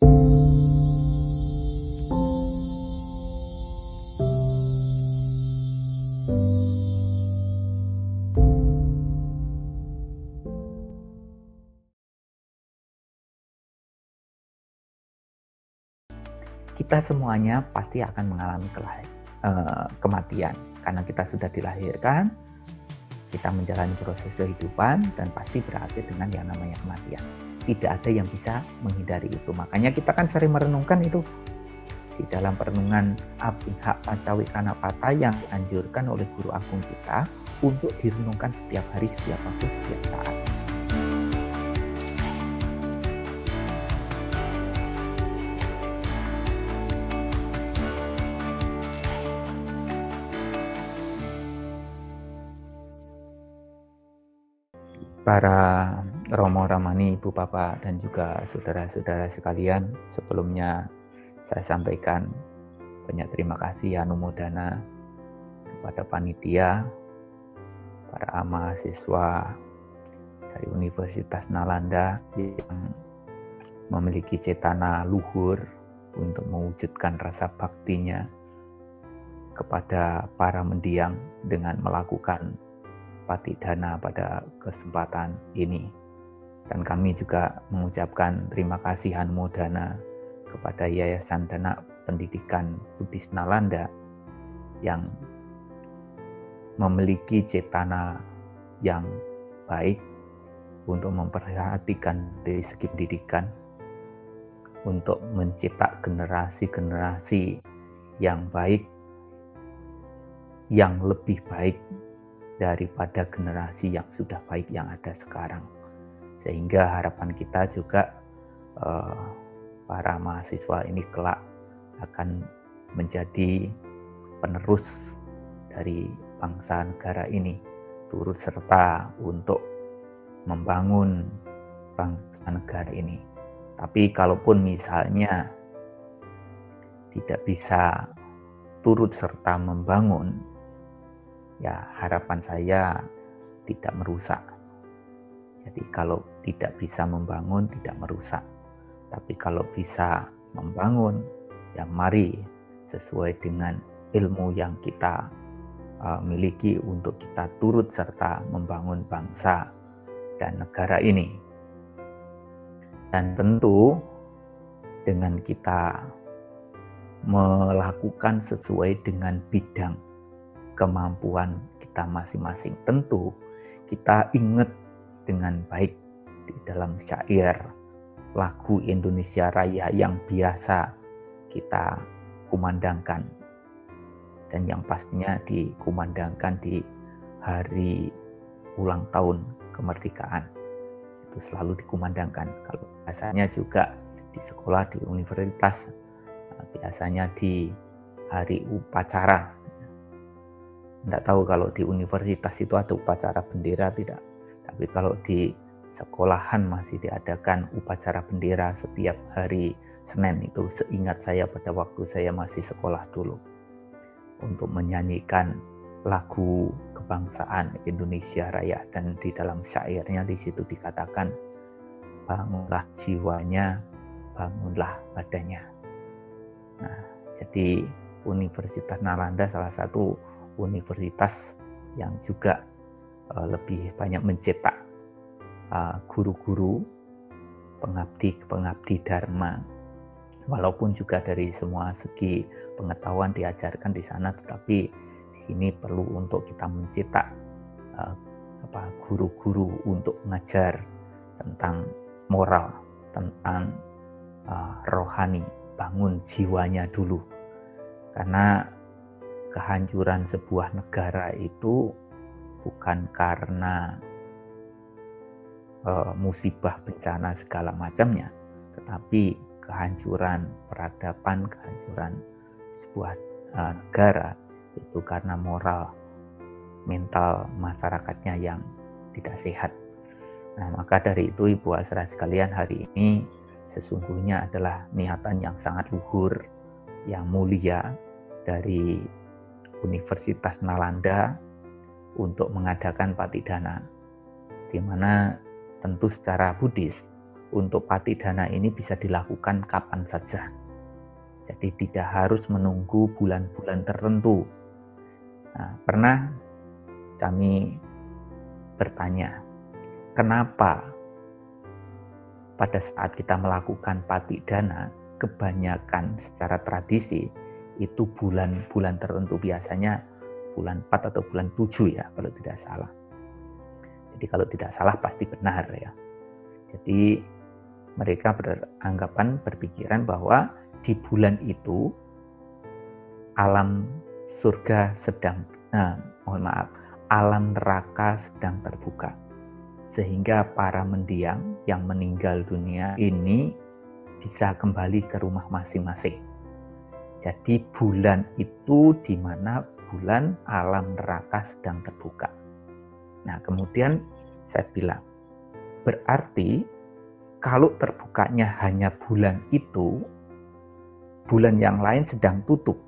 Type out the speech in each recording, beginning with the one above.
Kita semuanya pasti akan mengalami kematian, karena kita sudah dilahirkan, kita menjalani proses kehidupan, dan pasti berakhir dengan yang namanya kematian. Tidak ada yang bisa menghindari itu. Makanya kita kan sering merenungkan itu di dalam perenungan Abhidhamma Pancawikkanapata yang dianjurkan oleh guru agung kita untuk direnungkan setiap hari, setiap waktu, setiap saat. Para Romo Ramani, Ibu Bapak, dan juga saudara-saudara sekalian, sebelumnya saya sampaikan banyak terima kasih anumodana kepada panitia, para mahasiswa dari Universitas Nalanda yang memiliki cetana luhur untuk mewujudkan rasa baktinya kepada para mendiang dengan melakukan patidana pada kesempatan ini. Dan kami juga mengucapkan terima kasih anumodana kepada Yayasan Dana Pendidikan Buddhis Nalanda yang memiliki cetana yang baik untuk memperhatikan dari segi pendidikan, untuk mencetak generasi-generasi yang baik, yang lebih baik daripada generasi yang sudah baik yang ada sekarang. Sehingga harapan kita juga para mahasiswa ini kelak akan menjadi penerus dari bangsa negara ini, turut serta untuk membangun bangsa negara ini. Tapi kalaupun misalnya tidak bisa turut serta membangun, ya harapan saya tidak merusak. Jadi kalau tidak bisa membangun, tidak merusak. Tapi kalau bisa membangun, ya mari sesuai dengan ilmu yang kita miliki untuk kita turut serta membangun bangsa dan negara ini. Dan tentu dengan kita melakukan sesuai dengan bidang kemampuan kita masing-masing, tentu kita ingat dengan baik di dalam syair lagu Indonesia Raya yang biasa kita kumandangkan dan yang pastinya dikumandangkan di hari ulang tahun kemerdekaan, itu selalu dikumandangkan. Kalau biasanya juga di sekolah, di universitas, biasanya di hari upacara. Tidak tahu kalau di universitas itu ada upacara bendera tidak, tapi kalau di sekolahan masih diadakan upacara bendera setiap hari Senin. Itu seingat saya pada waktu saya masih sekolah dulu, untuk menyanyikan lagu kebangsaan Indonesia Raya, dan di dalam syairnya di situ dikatakan, bangunlah jiwanya, bangunlah badannya. Nah, jadi Universitas Nalanda salah satu universitas yang juga lebih banyak mencetak guru-guru pengabdi dharma, walaupun juga dari semua segi pengetahuan diajarkan di sana, tetapi di sini perlu untuk kita mencetak guru-guru untuk mengajar tentang moral, tentang rohani, bangun jiwanya dulu. Karena kehancuran sebuah negara itu bukan karena musibah, bencana, segala macamnya, tetapi kehancuran peradaban, kehancuran sebuah negara itu karena moral, mental masyarakatnya yang tidak sehat. Nah, maka dari itu Ibu Asra sekalian, hari ini sesungguhnya adalah niatan yang sangat luhur, yang mulia dari Universitas Nalanda untuk mengadakan patidana, di mana tentu secara Buddhis untuk patidana ini bisa dilakukan kapan saja. Jadi tidak harus menunggu bulan-bulan tertentu. Nah, pernah kami bertanya, kenapa pada saat kita melakukan patidana, kebanyakan secara tradisi itu bulan-bulan tertentu, biasanya bulan 4 atau bulan 7 ya kalau tidak salah. Jadi kalau tidak salah pasti benar ya. Jadi mereka berpikiran bahwa di bulan itu alam surga sedang, alam neraka sedang terbuka. Sehingga para mendiang yang meninggal dunia ini bisa kembali ke rumah masing-masing. Jadi bulan itu di mana bulan alam neraka sedang terbuka. Nah, kemudian saya bilang, berarti kalau terbukanya hanya bulan itu, bulan yang lain sedang tutup.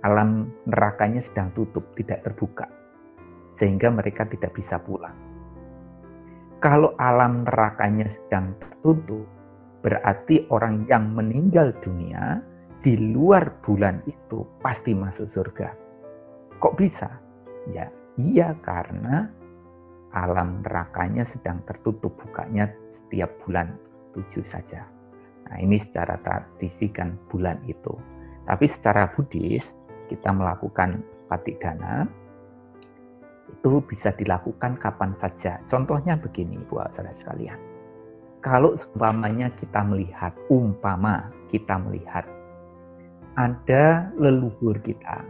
Alam nerakanya sedang tutup, tidak terbuka. Sehingga mereka tidak bisa pulang. Kalau alam nerakanya sedang tertutup, berarti orang yang meninggal dunia di luar bulan itu pasti masuk surga. Kok bisa? Ya, iya karena alam nerakanya sedang tertutup, bukanya setiap bulan 7 saja. Nah, ini secara tradisi kan bulan itu. Tapi secara Buddhis, kita melakukan patidana itu bisa dilakukan kapan saja. Contohnya begini, buat saudara sekalian. Kalau seumpamanya kita melihat ada leluhur kita,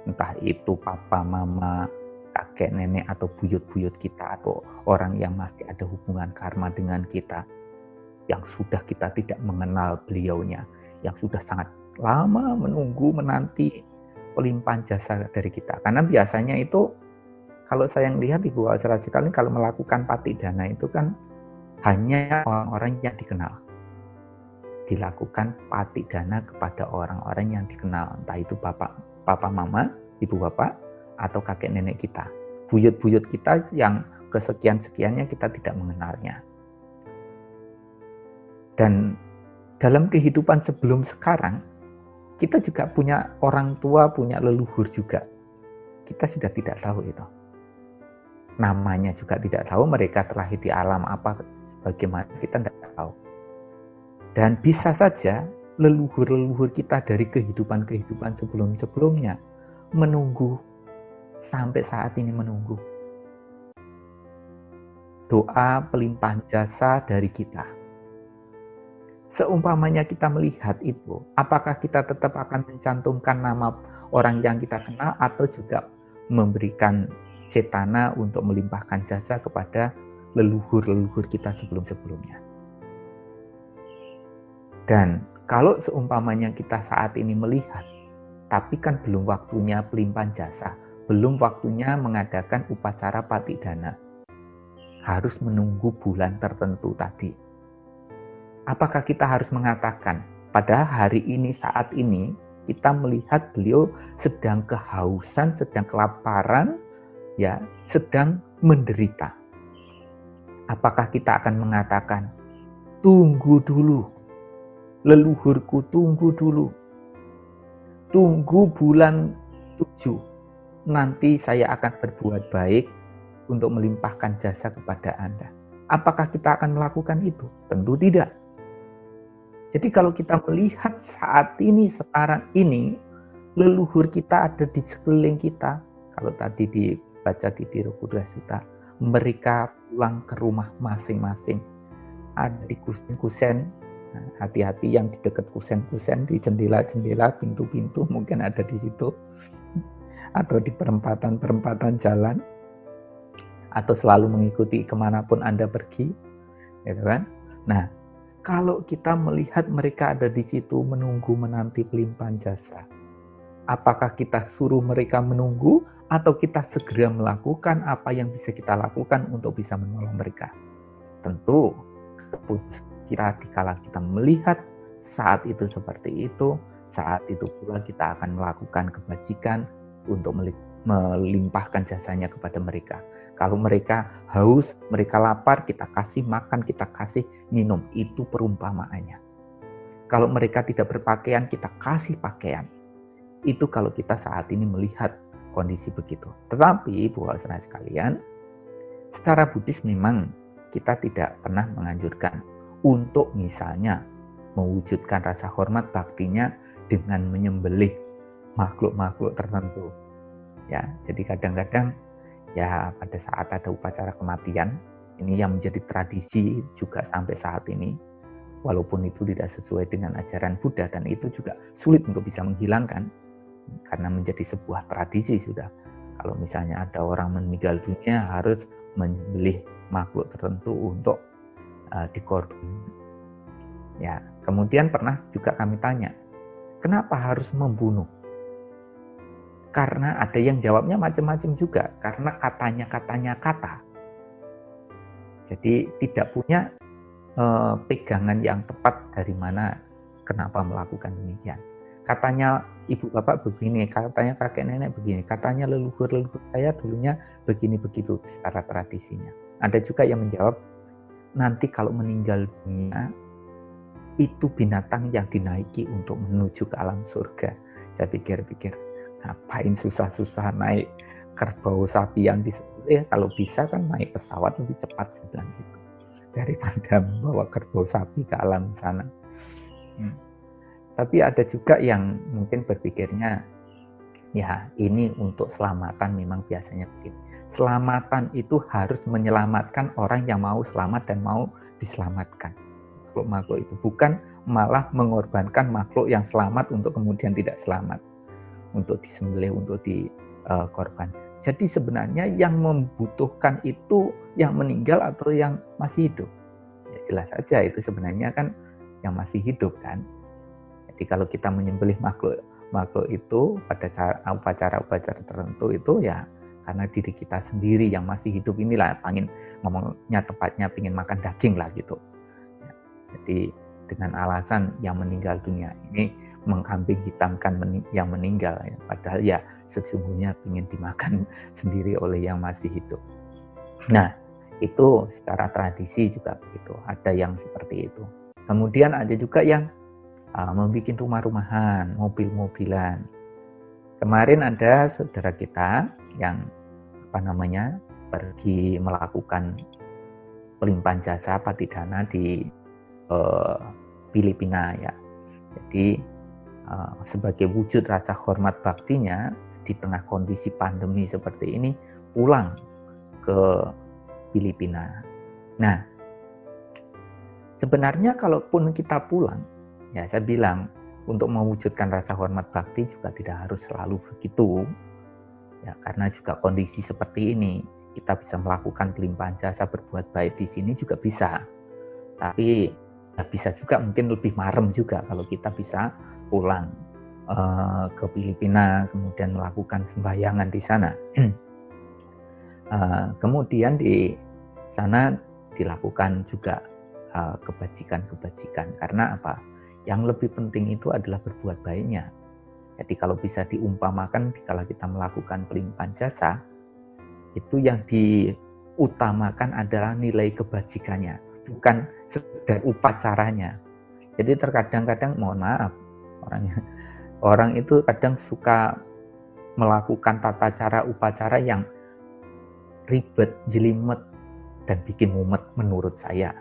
entah itu papa, mama, kakek, nenek, atau buyut-buyut kita, atau orang yang masih ada hubungan karma dengan kita, yang sudah kita tidak mengenal beliaunya, yang sudah sangat lama menanti pelimpahan jasa dari kita. Karena biasanya itu, kalau saya lihat Ibu Saudara sekalian, kalau melakukan patidana itu kan hanya orang-orang yang dikenal. Dilakukan patidana kepada orang-orang yang dikenal, entah itu papa, mama, ibu bapak, atau kakek nenek kita. Buyut-buyut kita yang kesekian-sekiannya kita tidak mengenalnya. Dan dalam kehidupan sebelum sekarang, kita juga punya orang tua, punya leluhur juga. Kita sudah tidak tahu itu. Namanya juga tidak tahu, mereka terlahir di alam apa, bagaimana kita tidak tahu. Dan bisa saja leluhur-leluhur kita dari kehidupan-kehidupan sebelum-sebelumnya menunggu, sampai saat ini menunggu doa pelimpahan jasa dari kita. Seumpamanya kita melihat itu, apakah kita tetap akan mencantumkan nama orang yang kita kenal atau juga memberikan cetana untuk melimpahkan jasa kepada leluhur-leluhur kita sebelum-sebelumnya. Dan kalau seumpamanya kita saat ini melihat, tapi kan belum waktunya pelimpahan jasa, belum waktunya mengadakan upacara patidana, harus menunggu bulan tertentu tadi. Apakah kita harus mengatakan, pada hari ini, saat ini, kita melihat beliau sedang kehausan, sedang kelaparan, ya, sedang menderita. Apakah kita akan mengatakan, tunggu dulu, leluhurku tunggu dulu, tunggu bulan 7, nanti saya akan berbuat baik untuk melimpahkan jasa kepada Anda. Apakah kita akan melakukan itu? Tentu tidak. Jadi kalau kita melihat saat ini, sekarang ini, leluhur kita ada di sekeliling kita. Kalau tadi dibaca di Tirukuda Sutta, mereka pulang ke rumah masing-masing. Ada di kusen-kusen, nah, hati-hati yang di dekat kusen-kusen, di jendela-jendela, pintu-pintu mungkin ada di situ. Atau di perempatan-perempatan jalan. Atau selalu mengikuti kemanapun Anda pergi. Gitu kan? Nah, kalau kita melihat mereka ada di situ menunggu menanti pelimpahan jasa, apakah kita suruh mereka menunggu atau kita segera melakukan apa yang bisa kita lakukan untuk bisa menolong mereka? Tentu kita dikala kita melihat saat itu seperti itu, saat itu pula kita akan melakukan kebajikan untuk melimpahkan jasanya kepada mereka. Kalau mereka haus, mereka lapar, kita kasih makan, kita kasih minum. Itu perumpamaannya. Kalau mereka tidak berpakaian, kita kasih pakaian. Itu kalau kita saat ini melihat kondisi begitu. Tetapi, saudara sekalian, secara Buddhis memang kita tidak pernah menganjurkan untuk misalnya mewujudkan rasa hormat baktinya dengan menyembelih makhluk-makhluk tertentu. Ya, jadi kadang-kadang ya pada saat ada upacara kematian, ini yang menjadi tradisi juga sampai saat ini, walaupun itu tidak sesuai dengan ajaran Buddha dan itu juga sulit untuk bisa menghilangkan karena menjadi sebuah tradisi sudah. Kalau misalnya ada orang meninggal dunia harus menyembelih makhluk tertentu untuk dikorban. Ya, kemudian pernah juga kami tanya, kenapa harus membunuh? Karena ada yang jawabnya macam-macam juga, karena katanya kata. Jadi tidak punya pegangan yang tepat dari mana kenapa melakukan demikian. Katanya ibu bapak begini, katanya kakek nenek begini, katanya leluhur saya dulunya begini begitu secara tradisinya. Ada juga yang menjawab, nanti kalau meninggal dunia itu binatang yang dinaiki untuk menuju ke alam surga. Saya pikir-pikir, ngapain susah-susah naik kerbau sapi yang disembelih, kalau bisa kan naik pesawat lebih cepat, saya bilang gitu, daripada membawa kerbau sapi ke alam sana. Tapi ada juga yang mungkin berpikirnya, ya ini untuk selamatan, memang biasanya begini. Selamatan itu harus menyelamatkan orang yang mau selamat dan mau diselamatkan. Makhluk itu bukan malah mengorbankan makhluk yang selamat untuk kemudian tidak selamat, untuk disembelih, untuk dikorban. Jadi sebenarnya yang membutuhkan itu yang meninggal atau yang masih hidup? Ya jelas saja itu sebenarnya kan yang masih hidup kan. Jadi kalau kita menyembelih makhluk itu pada upacara-upacara tertentu itu ya karena diri kita sendiri yang masih hidup inilah, pengen ngomongnya tepatnya pengen makan daging lah gitu. Jadi dengan alasan yang meninggal dunia ini mengkambing hitamkan yang meninggal, ya. Padahal ya sesungguhnya ingin dimakan sendiri oleh yang masih hidup. Nah itu secara tradisi juga begitu, ada yang seperti itu. Kemudian ada juga yang membuat rumah-rumahan, mobil-mobilan. Kemarin ada saudara kita yang pergi melakukan pelimpahan jasa patidana di Filipina ya. Jadi sebagai wujud rasa hormat baktinya di tengah kondisi pandemi seperti ini pulang ke Filipina. Nah, sebenarnya kalaupun kita pulang, ya saya bilang untuk mewujudkan rasa hormat bakti juga tidak harus selalu begitu. Ya, karena juga kondisi seperti ini kita bisa melakukan pelimpahan jasa berbuat baik di sini juga bisa. Tapi ya bisa juga mungkin lebih marem juga kalau kita bisa pulang ke Filipina kemudian melakukan sembahyangan di sana. Kemudian di sana dilakukan juga kebajikan-kebajikan. Karena apa? Yang lebih penting itu adalah berbuat baiknya. Jadi kalau bisa diumpamakan kalau kita melakukan pelimpahan jasa, itu yang diutamakan adalah nilai kebajikannya, bukan sekedar upacaranya. Jadi terkadang-kadang, mohon maaf, orang itu kadang suka melakukan tata cara upacara yang ribet, jelimet, dan bikin mumet menurut saya.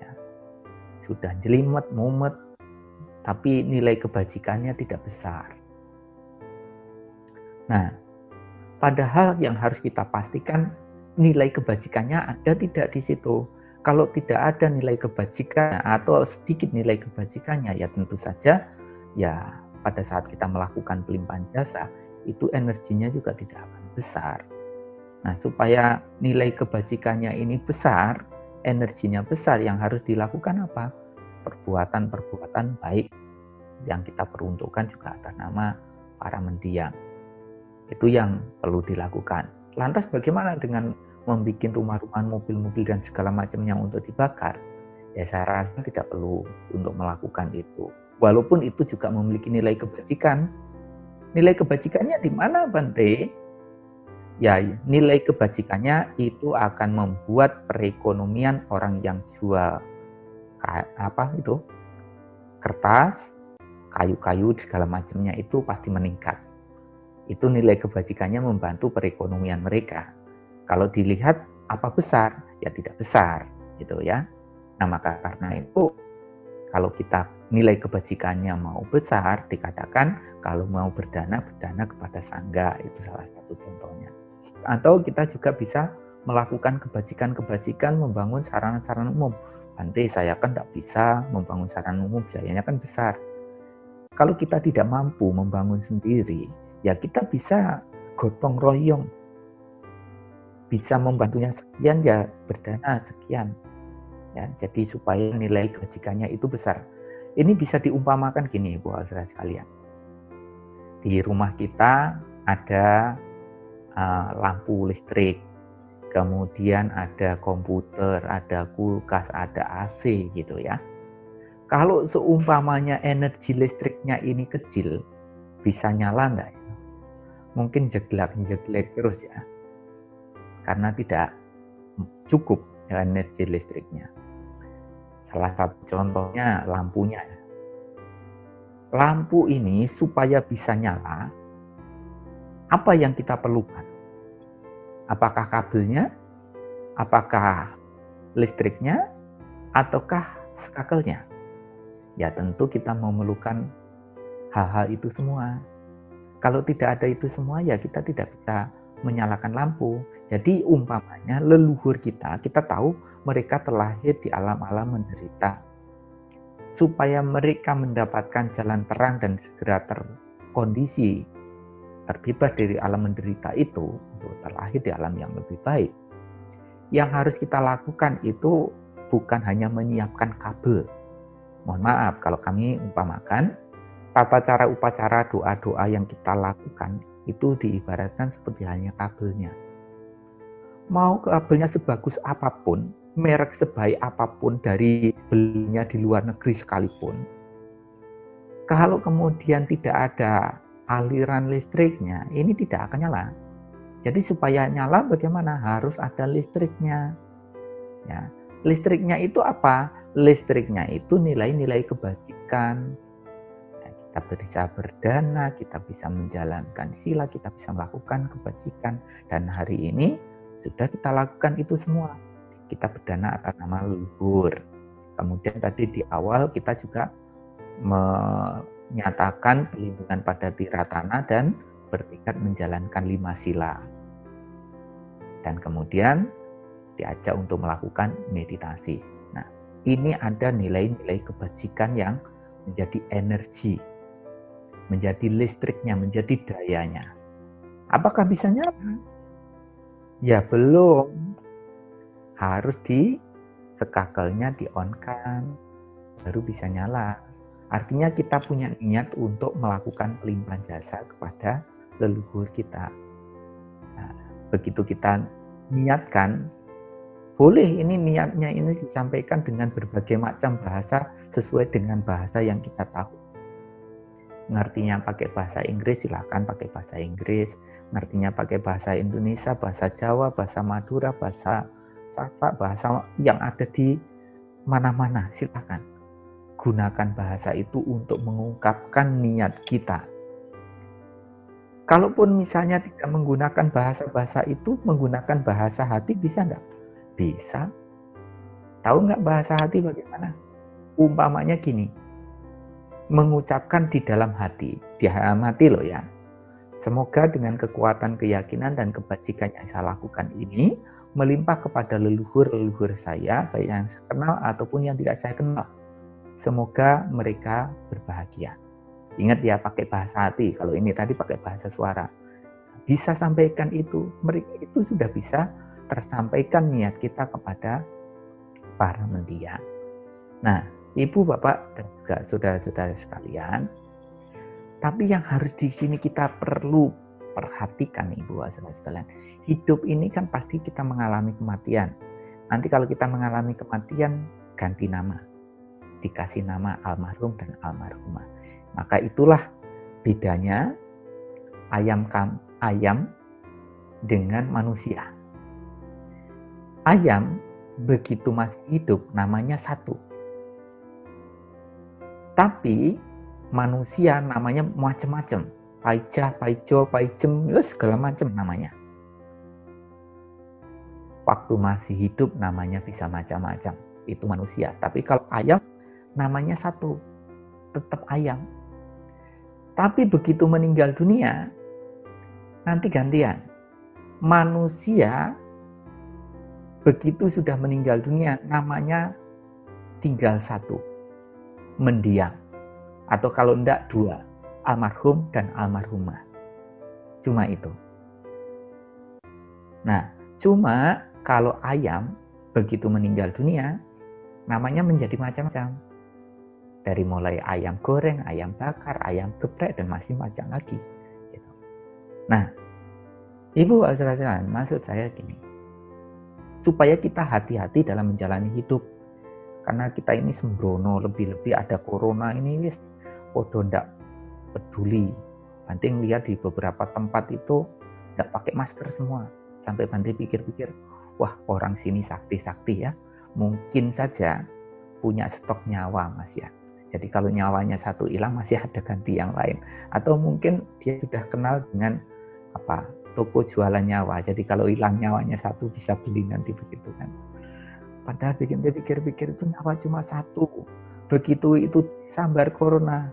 Ya, sudah jelimet, mumet, tapi nilai kebajikannya tidak besar. Nah, padahal yang harus kita pastikan nilai kebajikannya ada tidak di situ. Kalau tidak ada nilai kebajikan atau sedikit nilai kebajikannya, ya tentu saja ya pada saat kita melakukan pelimpahan jasa itu energinya juga tidak akan besar. Nah, supaya nilai kebajikannya ini besar, energinya besar, yang harus dilakukan apa? Perbuatan-perbuatan baik yang kita peruntukkan juga atas nama para mendiang. Itu yang perlu dilakukan. Lantas bagaimana dengan membuat rumah-rumahan, mobil-mobil dan segala macamnya untuk dibakar? Ya saya rasa tidak perlu untuk melakukan itu. Walaupun itu juga memiliki nilai kebajikan. Nilai kebajikannya di mana, Bante? Ya, nilai kebajikannya itu akan membuat perekonomian orang yang jual kertas, kayu-kayu segala macamnya itu pasti meningkat. Itu nilai kebajikannya membantu perekonomian mereka. Kalau dilihat apa besar, ya tidak besar, gitu ya. Nah, maka karena itu kalau kita nilai kebajikannya mau besar, dikatakan kalau mau berdana kepada sangga, itu salah satu contohnya. Atau kita juga bisa melakukan kebajikan-kebajikan membangun sarana-sarana umum. Nanti saya kan tidak bisa membangun sarana umum, biayanya kan besar. Kalau kita tidak mampu membangun sendiri, ya kita bisa gotong royong. Bisa membantunya sekian, ya berdana sekian. Ya, jadi supaya nilai kebajikannya itu besar. Ini bisa diumpamakan gini, Bu Saudara sekalian. Di rumah kita ada lampu listrik, kemudian ada komputer, ada kulkas, ada AC gitu ya. Kalau seumpamanya energi listriknya ini kecil, bisa nyala enggak ya? Mungkin jeglek terus ya, karena tidak cukup energi listriknya. Salah satu contohnya lampunya. Lampu ini supaya bisa nyala, apa yang kita perlukan? Apakah kabelnya? Apakah listriknya? Ataukah skakelnya? Ya tentu kita memerlukan hal-hal itu semua. Kalau tidak ada itu semua, ya kita tidak bisa menyalakan lampu. Jadi umpamanya leluhur kita tahu mereka terlahir di alam-alam menderita. Supaya mereka mendapatkan jalan terang dan segera terkondisi terbebas dari alam menderita itu, untuk terlahir di alam yang lebih baik. Yang harus kita lakukan itu bukan hanya menyiapkan kabel. Mohon maaf kalau kami umpamakan, tata cara upacara doa-doa yang kita lakukan itu diibaratkan seperti hanya kabelnya. Mau kabelnya sebagus apapun, merek sebaik apapun dari belinya di luar negeri sekalipun, kalau kemudian tidak ada aliran listriknya, ini tidak akan nyala. Jadi supaya nyala bagaimana? Harus ada listriknya. Ya, listriknya itu apa? Listriknya itu nilai-nilai kebajikan. Ya, kita bisa berdana, kita bisa menjalankan sila, kita bisa melakukan kebajikan. Dan hari ini sudah kita lakukan itu semua. Kita berdana atas nama leluhur. Kemudian tadi di awal kita juga menyatakan perlindungan pada tiratana dan bertekad menjalankan 5 sila. Dan kemudian diajak untuk melakukan meditasi. Nah, ini ada nilai-nilai kebajikan yang menjadi energi, menjadi listriknya, menjadi dayanya. Apakah bisa nyala? Ya belum. Harus skakelnya di-on-kan, baru bisa nyala. Artinya kita punya niat untuk melakukan pelimpahan jasa kepada leluhur kita. Nah, begitu kita niatkan, boleh ini niatnya ini disampaikan dengan berbagai macam bahasa sesuai dengan bahasa yang kita tahu. Ngertinya pakai bahasa Inggris, silakan pakai bahasa Inggris. Ngertinya pakai bahasa Indonesia, bahasa Jawa, bahasa Madura, bahasa Sasak, bahasa yang ada di mana-mana, silakan. Gunakan bahasa itu untuk mengungkapkan niat kita. Kalaupun misalnya tidak menggunakan bahasa-bahasa itu, menggunakan bahasa hati bisa enggak? Bisa. Tahu nggak bahasa hati bagaimana? Umpamanya gini, mengucapkan di dalam hati loh ya. Semoga dengan kekuatan keyakinan dan kebajikan yang saya lakukan ini melimpah kepada leluhur-leluhur saya, baik yang saya kenal ataupun yang tidak saya kenal. Semoga mereka berbahagia. Ingat ya, pakai bahasa hati. Kalau ini tadi pakai bahasa suara. Bisa sampaikan itu, mereka itu sudah bisa tersampaikan niat kita kepada para mendiang. Nah, Ibu, Bapak, dan juga saudara-saudara sekalian, tapi yang harus di sini kita perlu perhatikan, Ibu, saudara sekalian, hidup ini kan pasti kita mengalami kematian. Nanti kalau kita mengalami kematian, ganti nama, dikasih nama almarhum dan almarhumah. Maka itulah bedanya ayam dengan manusia. Ayam begitu masih hidup namanya satu. Tapi manusia namanya macam-macam. Paicah, paijo, paijem, segala macam namanya. Waktu masih hidup namanya bisa macam-macam. Itu manusia. Tapi kalau ayam namanya satu. Tetap ayam. Tapi begitu meninggal dunia, nanti gantian. Manusia begitu sudah meninggal dunia, namanya tinggal satu. Mendiang. Atau kalau enggak dua. Almarhum dan almarhumah. Cuma itu. Nah, cuma kalau ayam begitu meninggal dunia, namanya menjadi macam-macam. Dari mulai ayam goreng, ayam bakar, ayam geprek, dan masih macam lagi. Nah, Ibu Azrajan, maksud saya gini. Supaya kita hati-hati dalam menjalani hidup. Karena kita ini sembrono, lebih-lebih ada corona ini, podo ndak peduli. Banting lihat di beberapa tempat itu nggak pakai masker semua. Sampai Banting pikir-pikir, wah orang sini sakti-sakti ya. Mungkin saja punya stok nyawa Mas ya. Jadi kalau nyawanya satu hilang masih ada ganti yang lain. Atau mungkin dia sudah kenal dengan toko jualan nyawa. Jadi kalau hilang nyawanya satu bisa beli nanti begitu kan. Padahal pikir-pikir itu nyawa cuma satu. Begitu itu sambar corona.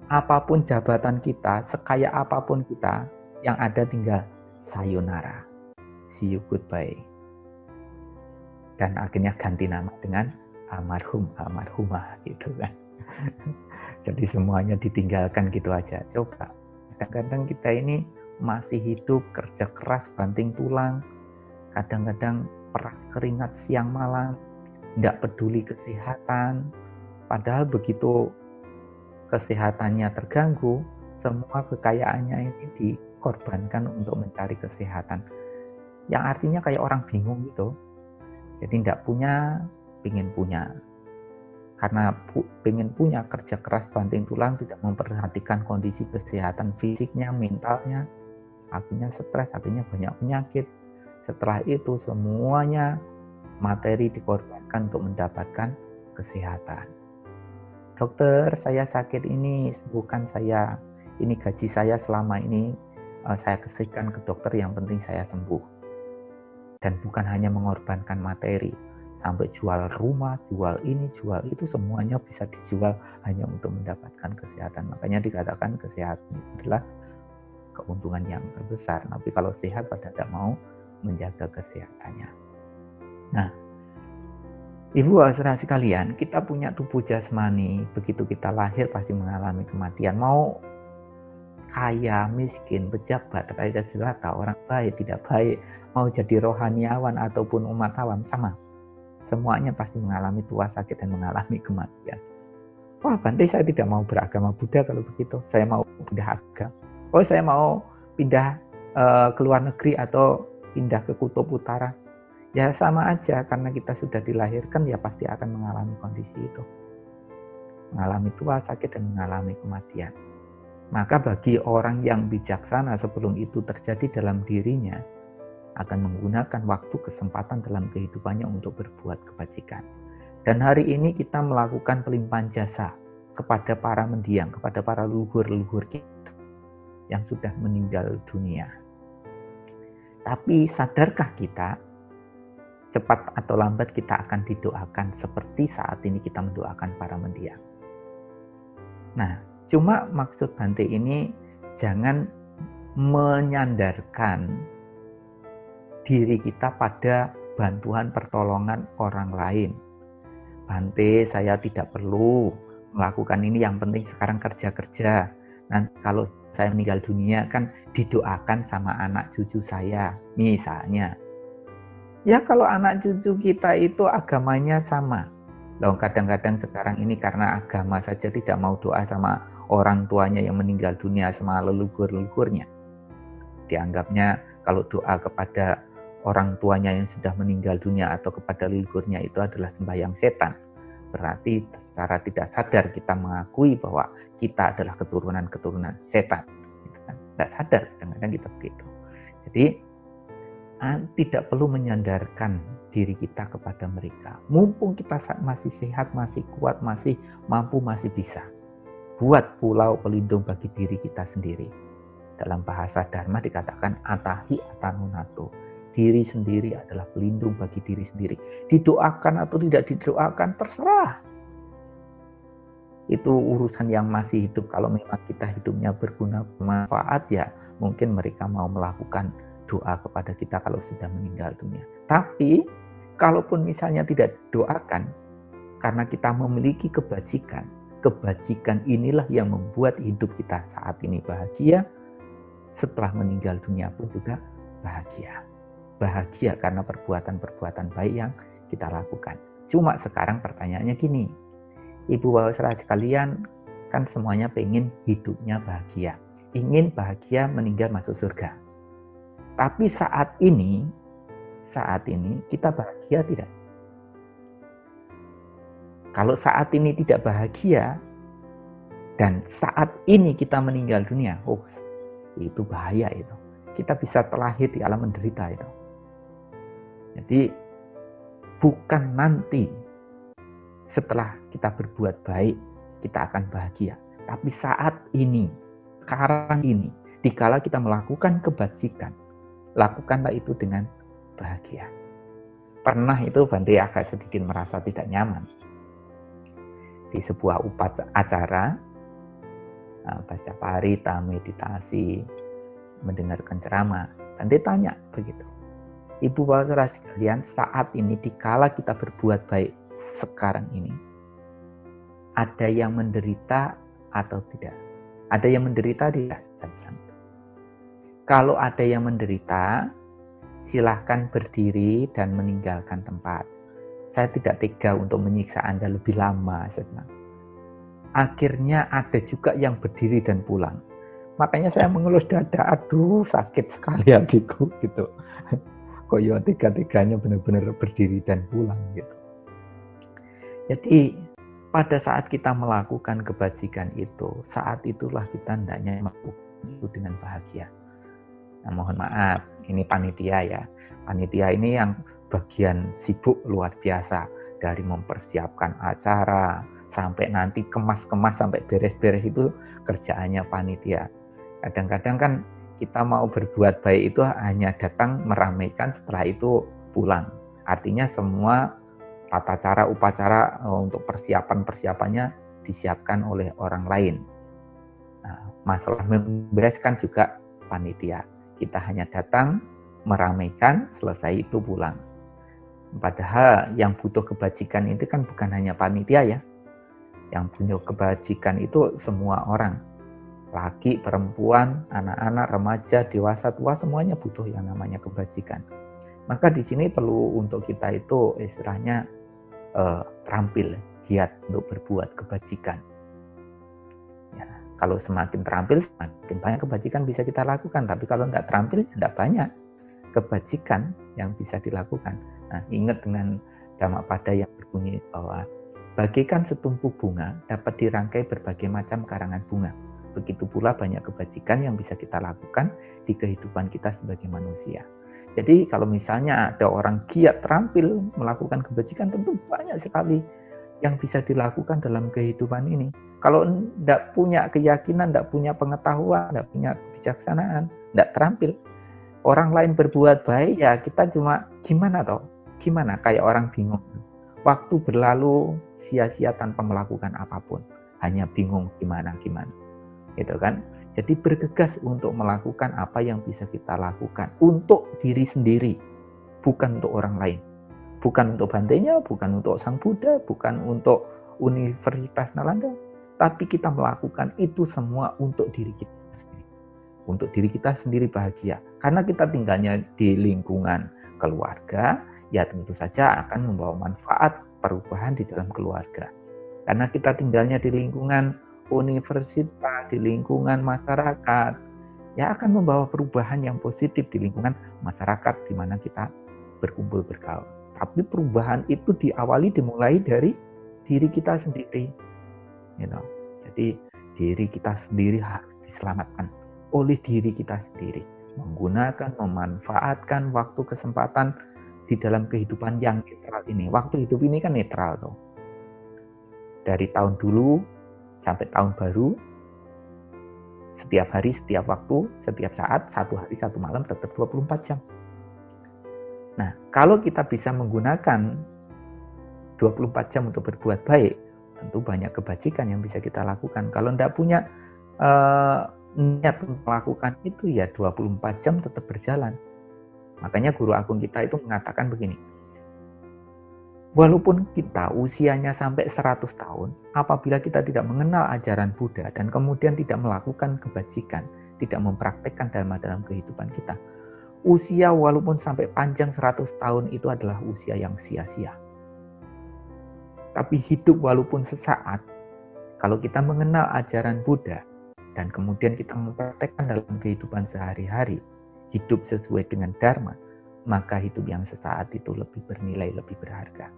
Apapun jabatan kita, sekaya apapun kita, yang ada tinggal sayonara. See you, goodbye. Dan akhirnya ganti nama dengan almarhum, almarhumah gitu kan. Jadi semuanya ditinggalkan gitu aja. Coba, kadang-kadang kita ini masih hidup, kerja keras, banting tulang, kadang-kadang peras keringat siang malam, tidak peduli kesehatan, padahal begitu kesehatannya terganggu, semua kekayaannya ini dikorbankan untuk mencari kesehatan. Yang artinya kayak orang bingung gitu. Jadi tidak punya, pengen punya. Karena pengen punya, kerja keras banting tulang, tidak memperhatikan kondisi kesehatan fisiknya, mentalnya, akhirnya stres, akhirnya banyak penyakit. Setelah itu semuanya materi dikorbankan untuk mendapatkan kesehatan. Dokter, saya sakit ini, sembuhkan saya. Ini gaji saya selama ini saya kasihkan ke dokter, yang penting saya sembuh. Dan bukan hanya mengorbankan materi, sampai jual rumah, jual ini, jual itu, semuanya bisa dijual hanya untuk mendapatkan kesehatan. Makanya dikatakan kesehatan itu adalah keuntungan yang terbesar. Tapi kalau sehat pada tidak mau menjaga kesehatannya. Nah, Ibu saudara sekalian, kita punya tubuh jasmani, begitu kita lahir pasti mengalami kematian. Mau kaya, miskin, pejabat, raja jelata, orang baik, tidak baik, mau jadi rohaniawan ataupun umat awam, sama. Semuanya pasti mengalami tua, sakit, dan mengalami kematian. Wah, Bante, saya tidak mau beragama Buddha kalau begitu. Saya mau pindah agama. Oh, saya mau pindah ke luar negeri atau pindah ke kutub utara. Ya sama aja, karena kita sudah dilahirkan ya pasti akan mengalami kondisi itu. Mengalami tua, sakit, dan mengalami kematian. Maka bagi orang yang bijaksana sebelum itu terjadi dalam dirinya, akan menggunakan waktu kesempatan dalam kehidupannya untuk berbuat kebajikan. Dan hari ini kita melakukan pelimpahan jasa kepada para mendiang, kepada para leluhur-leluhur kita yang sudah meninggal dunia. Tapi sadarkah kita, cepat atau lambat kita akan didoakan seperti saat ini kita mendoakan para mendiang. Nah, cuma maksud Bante ini jangan menyandarkan diri kita pada bantuan pertolongan orang lain. Bante, saya tidak perlu melakukan ini, yang penting sekarang kerja-kerja. Nanti kalau saya meninggal dunia kan didoakan sama anak cucu saya, misalnya. Ya kalau anak cucu kita itu agamanya sama. Loh, kadang-kadang sekarang ini karena agama saja tidak mau doa sama orang tuanya yang meninggal dunia, sama leluhur-leluhurnya. Dianggapnya kalau doa kepada orang tuanya yang sudah meninggal dunia atau kepada leluhurnya itu adalah sembahyang setan. Berarti secara tidak sadar kita mengakui bahwa kita adalah keturunan-keturunan setan. Tidak sadar kadang-kadang kita begitu. Jadi tidak perlu menyandarkan diri kita kepada mereka. Mumpung kita masih sehat, masih kuat, masih mampu, masih bisa. Buat pulau pelindung bagi diri kita sendiri. Dalam bahasa Dharma dikatakan atahi atanunato. Diri sendiri adalah pelindung bagi diri sendiri. Didoakan atau tidak didoakan terserah. Itu urusan yang masih hidup. Kalau memang kita hidupnya berguna, bermanfaat, ya mungkin mereka mau melakukan doa kepada kita kalau sudah meninggal dunia. Tapi kalaupun misalnya tidak doakan, karena kita memiliki kebajikan inilah yang membuat hidup kita saat ini bahagia, setelah meninggal dunia pun juga bahagia. Bahagia karena perbuatan-perbuatan baik yang kita lakukan. Cuma sekarang pertanyaannya gini, Ibu Bapak Saudara sekalian, kan semuanya pengen hidupnya bahagia. Ingin bahagia meninggal masuk surga. Tapi saat ini kita bahagia tidak? Kalau saat ini tidak bahagia, dan saat ini kita meninggal dunia, itu bahaya itu. Kita bisa terlahir di alam menderita itu. Jadi, bukan nanti setelah kita berbuat baik, kita akan bahagia. Tapi saat ini, sekarang ini, dikala kita melakukan kebajikan, lakukanlah itu dengan bahagia. Pernah itu Bante agak sedikit merasa tidak nyaman. Di sebuah acara, baca parita, meditasi, mendengarkan ceramah, Bante tanya begitu. Ibu Bapak Saudara sekalian, saat ini dikala kita berbuat baik sekarang ini, ada yang menderita atau tidak? Ada yang menderita tidak? Kalau ada yang menderita, silahkan berdiri dan meninggalkan tempat. Saya tidak tega untuk menyiksa Anda lebih lama. Akhirnya ada juga yang berdiri dan pulang. Makanya saya mengelus dada, aduh sakit sekali hatiku gitu. Kok ya tiga-tiganya benar-benar berdiri dan pulang gitu. Jadi pada saat kita melakukan kebajikan itu, saat itulah kita hendaknya melakukan itu dengan bahagia. Nah, mohon maaf, ini panitia ya. Panitia ini yang bagian sibuk luar biasa. Dari mempersiapkan acara, sampai nanti kemas-kemas, sampai beres-beres itu kerjaannya panitia. Kadang-kadang kan kita mau berbuat baik itu hanya datang meramaikan, setelah itu pulang. Artinya semua tata cara, upacara untuk persiapannya disiapkan oleh orang lain. Nah, masalah membereskan juga panitia. Kita hanya datang, meramaikan, selesai itu pulang. Padahal yang butuh kebajikan itu kan bukan hanya panitia ya. Yang punya kebajikan itu semua orang. Laki, perempuan, anak-anak, remaja, dewasa, tua, semuanya butuh yang namanya kebajikan. Maka di sini perlu untuk kita itu istilahnya terampil, giat untuk berbuat kebajikan. Ya, kalau semakin terampil, semakin banyak kebajikan bisa kita lakukan. Tapi kalau tidak terampil, tidak banyak kebajikan yang bisa dilakukan. Nah, ingat dengan Dhammapada yang berbunyi bahwa bagaikan setumpu bunga dapat dirangkai berbagai macam karangan bunga. Begitu pula banyak kebajikan yang bisa kita lakukan di kehidupan kita sebagai manusia. Jadi kalau misalnya ada orang giat terampil melakukan kebajikan, tentu banyak sekali yang bisa dilakukan dalam kehidupan ini. Kalau tidak punya keyakinan, tidak punya pengetahuan, tidak punya kebijaksanaan, tidak terampil, orang lain berbuat baik, ya kita cuma gimana toh? Gimana? Kayak orang bingung. Waktu berlalu sia-sia tanpa melakukan apapun. Hanya bingung gimana. Gitu kan? Jadi bergegas untuk melakukan apa yang bisa kita lakukan untuk diri sendiri, bukan untuk orang lain. Bukan untuk bantenya, bukan untuk Sang Buddha, bukan untuk Universitas Nalanda, tapi kita melakukan itu semua untuk diri kita sendiri. Untuk diri kita sendiri bahagia. Karena kita tinggalnya di lingkungan keluarga, ya tentu saja akan membawa manfaat perubahan di dalam keluarga. Karena kita tinggalnya di lingkungan universitas, di lingkungan masyarakat, ya akan membawa perubahan yang positif di lingkungan masyarakat di mana kita berkumpul bergaul. Tapi perubahan itu dimulai dari diri kita sendiri. Jadi diri kita sendiri harus diselamatkan oleh diri kita sendiri. menggunakan, memanfaatkan waktu kesempatan di dalam kehidupan yang netral ini. Waktu hidup ini kan netral tuh. Dari tahun dulu sampai tahun baru, setiap hari, setiap waktu, setiap saat, satu hari, satu malam tetap 24 jam. Nah, kalau kita bisa menggunakan 24 jam untuk berbuat baik, tentu banyak kebajikan yang bisa kita lakukan. Kalau tidak punya niat untuk melakukan itu, ya 24 jam tetap berjalan. Makanya guru agung kita itu mengatakan begini, walaupun kita usianya sampai 100 tahun, apabila kita tidak mengenal ajaran Buddha dan kemudian tidak melakukan kebajikan, tidak mempraktekkan dalam kehidupan kita, usia walaupun sampai panjang 100 tahun itu adalah usia yang sia-sia. Tapi hidup walaupun sesaat, kalau kita mengenal ajaran Buddha dan kemudian kita mempraktekkan dalam kehidupan sehari-hari, hidup sesuai dengan Dharma, maka hidup yang sesaat itu lebih bernilai, lebih berharga.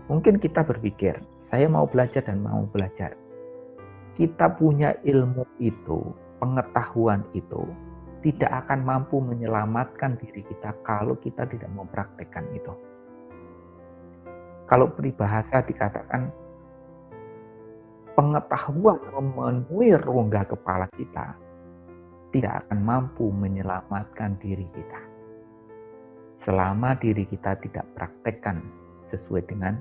Mungkin kita berpikir, saya mau belajar dan mau belajar. Kita punya ilmu itu, pengetahuan itu, tidak akan mampu menyelamatkan diri kita kalau kita tidak mempraktekkan itu. Kalau peribahasa dikatakan, pengetahuan memenuhi rongga kepala kita tidak akan mampu menyelamatkan diri kita selama diri kita tidak praktekkan sesuai dengan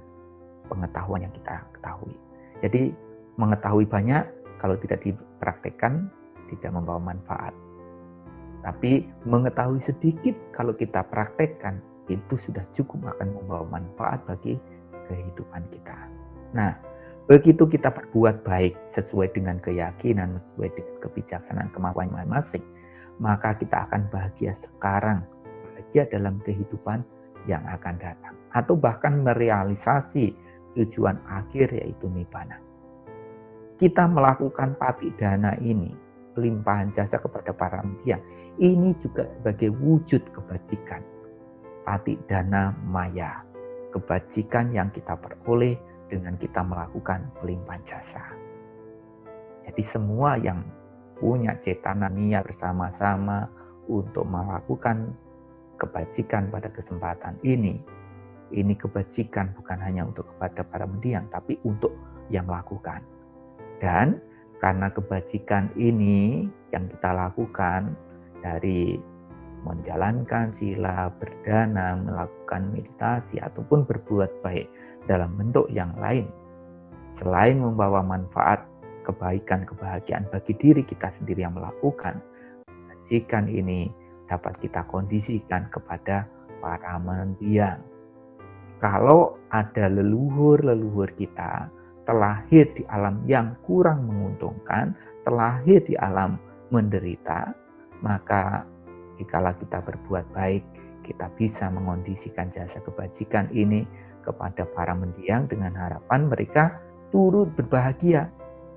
pengetahuan yang kita ketahui. Jadi mengetahui banyak kalau tidak dipraktekkan tidak membawa manfaat. Tapi mengetahui sedikit kalau kita praktekkan itu sudah cukup akan membawa manfaat bagi kehidupan kita. Nah, begitu kita berbuat baik sesuai dengan keyakinan, sesuai dengan kebijaksanaan kemampuan masing-masing, maka kita akan bahagia sekarang, bahagia dalam kehidupan yang akan datang, atau bahkan merealisasi tujuan akhir yaitu nibbana. Kita melakukan patidana ini, pelimpahan jasa kepada para mendiang, ini juga sebagai wujud kebajikan. Patidana maya, kebajikan yang kita peroleh dengan kita melakukan pelimpahan jasa. Jadi semua yang punya cetana niat bersama-sama untuk melakukan kebajikan pada kesempatan ini kebajikan bukan hanya untuk kepada para mendiang, tapi untuk yang melakukan. Dan karena kebajikan ini yang kita lakukan dari menjalankan sila, berdana, melakukan meditasi, ataupun berbuat baik dalam bentuk yang lain, selain membawa manfaat, kebaikan, kebahagiaan bagi diri kita sendiri yang melakukan, kebajikan ini dapat kita kondisikan kepada para mendiang. Kalau ada leluhur kita terlahir di alam yang kurang menguntungkan, terlahir di alam menderita, maka jikalau kita berbuat baik, kita bisa mengondisikan jasa kebajikan ini kepada para mendiang dengan harapan mereka turut berbahagia,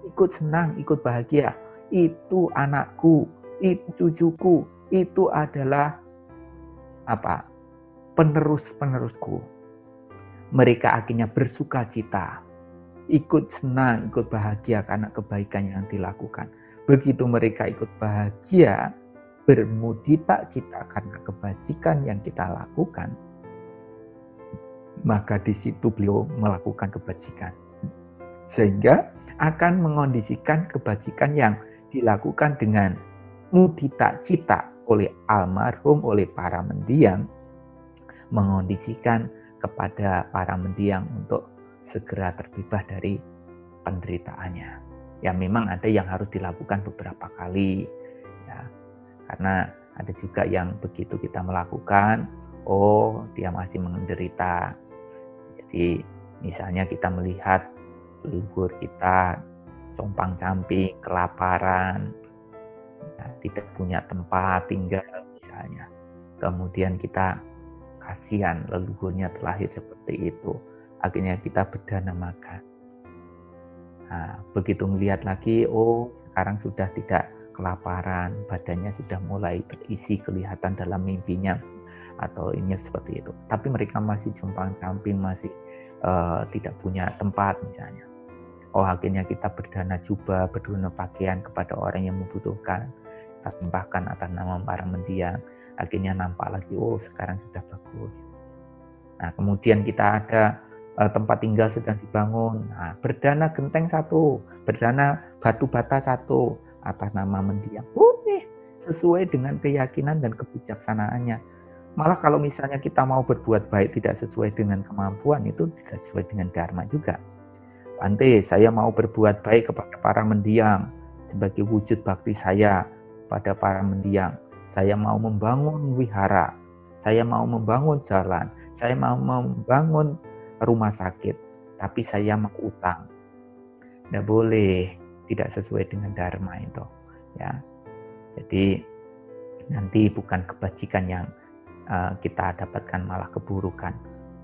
ikut senang, ikut bahagia. Itu anakku, itu cucuku, itu adalah penerus-penerusku. Mereka akhirnya bersuka cita, ikut senang, ikut bahagia karena kebaikan yang dilakukan. Begitu mereka ikut bahagia, bermudita cita karena kebajikan yang kita lakukan, maka di situ beliau melakukan kebajikan. Sehingga akan mengondisikan kebajikan yang dilakukan dengan mudita cita oleh almarhum, oleh para mendiang, mengondisikan kepada para mendiang untuk segera terbebas dari penderitaannya. Ya memang ada yang harus dilakukan beberapa kali, ya, karena ada juga yang begitu kita melakukan, oh dia masih menderita. Jadi misalnya kita melihat leluhur kita compang-camping, kelaparan, ya, tidak punya tempat tinggal misalnya. Kemudian kita kasihan leluhurnya terlahir seperti itu. Akhirnya kita berdana makan. Nah, begitu melihat lagi, oh sekarang sudah tidak kelaparan, badannya sudah mulai terisi kelihatan dalam mimpinya atau ini seperti itu. Tapi mereka masih compang-camping, masih tidak punya tempat misalnya. Oh akhirnya kita berdana jubah, berdana pakaian kepada orang yang membutuhkan. kita limpahkan atas nama para mendiang. Akhirnya nampak lagi, oh sekarang sudah bagus. Nah, kemudian kita ada tempat tinggal sedang dibangun. Nah, berdana genteng 1, berdana batu bata 1 atas nama mendiang. Boleh, sesuai dengan keyakinan dan kebijaksanaannya. Malah kalau misalnya kita mau berbuat baik tidak sesuai dengan kemampuan, itu tidak sesuai dengan dharma juga. Bante, saya mau berbuat baik kepada para mendiang sebagai wujud bakti saya pada para mendiang. Saya mau membangun wihara, saya mau membangun jalan, saya mau membangun rumah sakit, tapi saya mau utang. Tidak boleh, tidak sesuai dengan dharma itu. Ya, jadi nanti bukan kebajikan yang kita dapatkan, malah keburukan.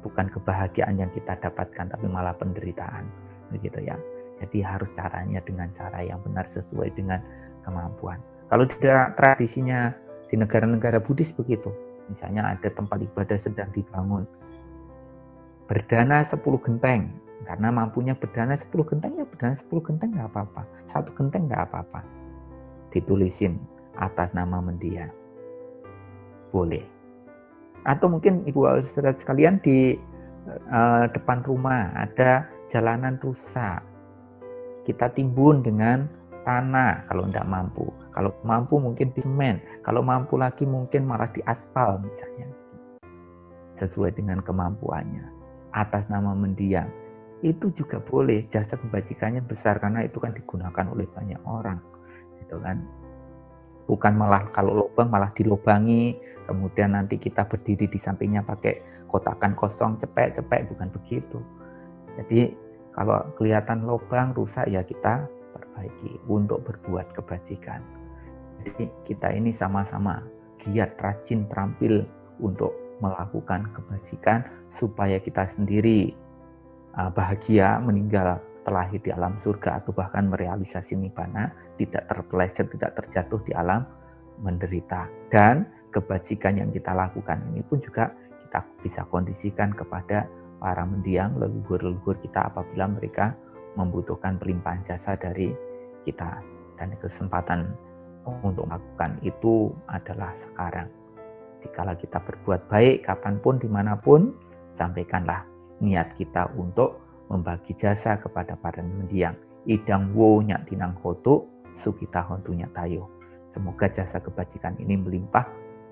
Bukan kebahagiaan yang kita dapatkan, tapi malah penderitaan. Begitu ya. Jadi harus caranya dengan cara yang benar sesuai dengan kemampuan. Kalau tidak, tradisinya di negara-negara Buddhis begitu. Misalnya ada tempat ibadah sedang dibangun. Berdana 10 genteng. Karena mampunya berdana 10 genteng, ya berdana 10 genteng nggak apa-apa. 1 genteng nggak apa-apa. Ditulisin atas nama mendiang. Boleh. Atau mungkin ibu saudara sekalian di depan rumah ada jalanan rusak, kita timbun dengan tanah kalau tidak mampu. Kalau mampu mungkin di semen, kalau mampu lagi mungkin malah di aspal misalnya. Sesuai dengan kemampuannya. Atas nama mendiang. Itu juga boleh, jasa kebajikannya besar karena itu kan digunakan oleh banyak orang. Gitu kan. Bukan malah kalau lubang malah dilubangi, kemudian nanti kita berdiri di sampingnya pakai kotakan kosong, cepek-cepek, bukan begitu. Jadi kalau kelihatan lubang rusak ya kita perbaiki untuk berbuat kebajikan. Jadi kita ini sama-sama giat, rajin, terampil untuk melakukan kebajikan supaya kita sendiri bahagia meninggal terlahir di alam surga atau bahkan merealisasi nibbana, tidak terpeleset, tidak terjatuh di alam menderita. Dan kebajikan yang kita lakukan ini pun juga kita bisa kondisikan kepada para mendiang, leluhur-leluhur kita apabila mereka membutuhkan pelimpahan jasa dari kita. Dan kesempatan untuk melakukan itu adalah sekarang. Dikala kita berbuat baik, kapanpun, dimanapun, sampaikanlah niat kita untuk membagi jasa kepada para mendiang. Idang wo nyak tinang hotu, sukita hontunya tayo. Semoga jasa kebajikan ini melimpah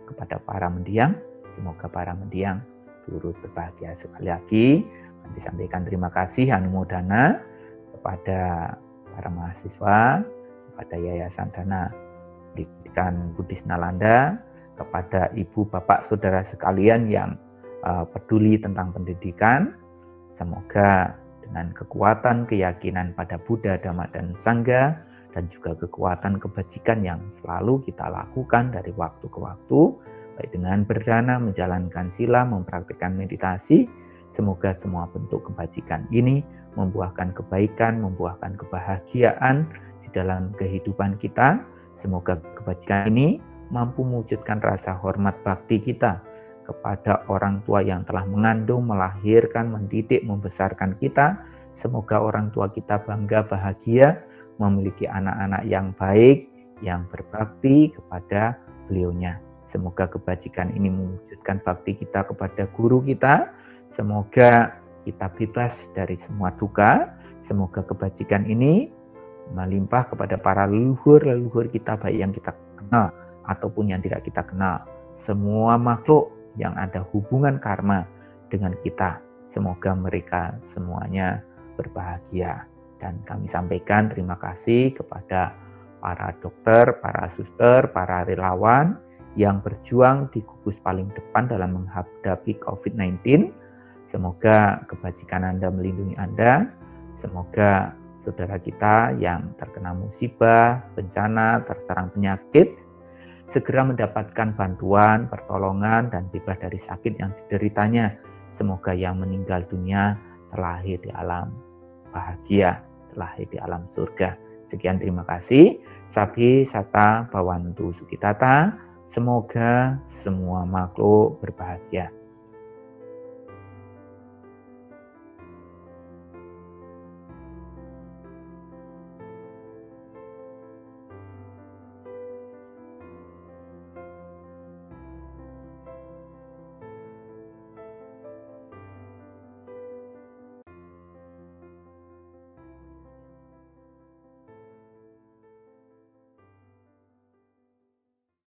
kepada para mendiang. Semoga para mendiang turut berbahagia. Sekali lagi, disampaikan terima kasih anumodana kepada para mahasiswa, kepada Yayasan Dana Pendidikan Buddhis Nalanda, kepada ibu bapak saudara sekalian yang peduli tentang pendidikan. Semoga dengan kekuatan keyakinan pada Buddha, Dhamma, dan Sangha, dan juga kekuatan kebajikan yang selalu kita lakukan dari waktu ke waktu, baik dengan berdana, menjalankan sila, mempraktikkan meditasi, semoga semua bentuk kebajikan ini membuahkan kebaikan, membuahkan kebahagiaan di dalam kehidupan kita. Semoga kebajikan ini mampu mewujudkan rasa hormat bakti kita kepada orang tua yang telah mengandung, melahirkan, mendidik, membesarkan kita. Semoga orang tua kita bangga, bahagia, memiliki anak-anak yang baik, yang berbakti kepada beliaunya. Semoga kebajikan ini mewujudkan bakti kita kepada guru kita. Semoga kita bebas dari semua duka. Semoga kebajikan ini melimpah kepada para leluhur-leluhur kita, baik yang kita kenal ataupun yang tidak kita kenal. Semua makhluk yang ada hubungan karma dengan kita, semoga mereka semuanya berbahagia. Dan kami sampaikan terima kasih kepada para dokter, para suster, para relawan yang berjuang di gugus paling depan dalam menghadapi COVID-19. Semoga kebajikan Anda melindungi Anda. Semoga saudara kita yang terkena musibah, bencana, terserang penyakit, segera mendapatkan bantuan, pertolongan, dan bebas dari sakit yang dideritanya. Semoga yang meninggal dunia terlahir di alam bahagia, terlahir di alam surga. Sekian, terima kasih. Sabi Sata Bawantu Sukitata. Semoga semua makhluk berbahagia.